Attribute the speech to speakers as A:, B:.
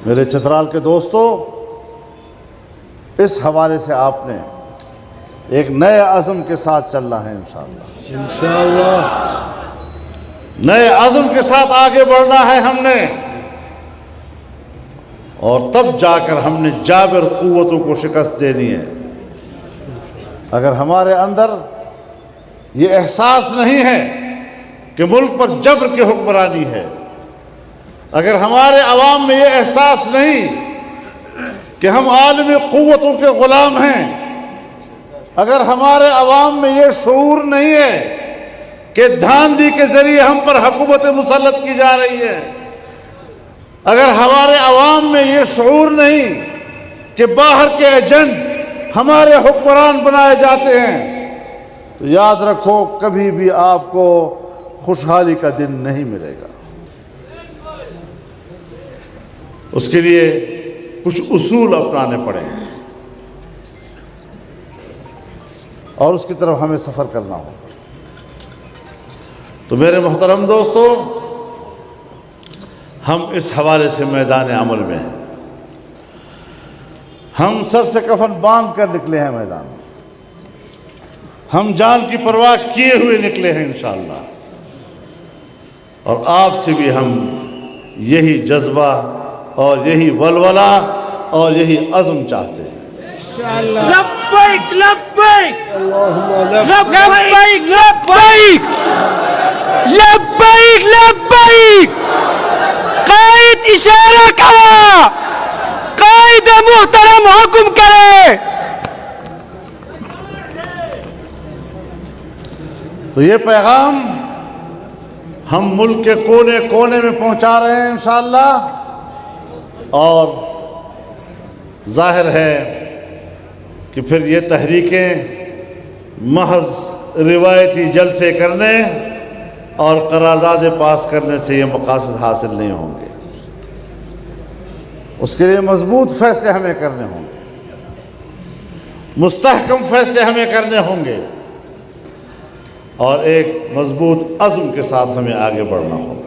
A: میرے چترال کے دوستو، اس حوالے سے آپ نے ایک نئے عزم کے ساتھ چلنا ہے انشاءاللہ، نئے عزم کے ساتھ آگے بڑھنا ہے ہم نے، اور تب جا کر ہم نے جابر قوتوں کو شکست دینی ہے۔ اگر ہمارے اندر یہ احساس نہیں ہے کہ ملک پر جبر کی حکمرانی ہے، اگر ہمارے عوام میں یہ احساس نہیں کہ ہم عالمی قوتوں کے غلام ہیں، اگر ہمارے عوام میں یہ شعور نہیں ہے کہ دھاندلی کے ذریعے ہم پر حکومت مسلط کی جا رہی ہے، اگر ہمارے عوام میں یہ شعور نہیں کہ باہر کے ایجنٹ ہمارے حکمران بنائے جاتے ہیں، تو یاد رکھو کبھی بھی آپ کو خوشحالی کا دن نہیں ملے گا۔ اس کے لیے کچھ اصول اپنانے پڑیں گے اور اس کی طرف ہمیں سفر کرنا ہوگا۔ تو میرے محترم دوستو، ہم اس حوالے سے میدان عمل میں ہیں، ہم سر سے کفن باندھ کر نکلے ہیں میدان میں، ہم جان کی پرواہ کیے ہوئے نکلے ہیں انشاءاللہ، اور آپ سے بھی ہم یہی جذبہ اور یہی ولولہ اور یہی عزم چاہتے ہیں۔
B: لبیک لبیک لبیک لبیک لبیک لبیک، قائد اشارہ کرا، قائد محترم حکم کرے۔
A: تو یہ پیغام ہم ملک کے کونے کونے میں پہنچا رہے ہیں انشاءاللہ، اور ظاہر ہے کہ پھر یہ تحریکیں محض روایتی جلسے کرنے اور قراردادیں پاس کرنے سے یہ مقاصد حاصل نہیں ہوں گے، اس کے لیے مضبوط فیصلے ہمیں کرنے ہوں گے، مستحکم فیصلے ہمیں کرنے ہوں گے، اور ایک مضبوط عزم کے ساتھ ہمیں آگے بڑھنا ہوگا۔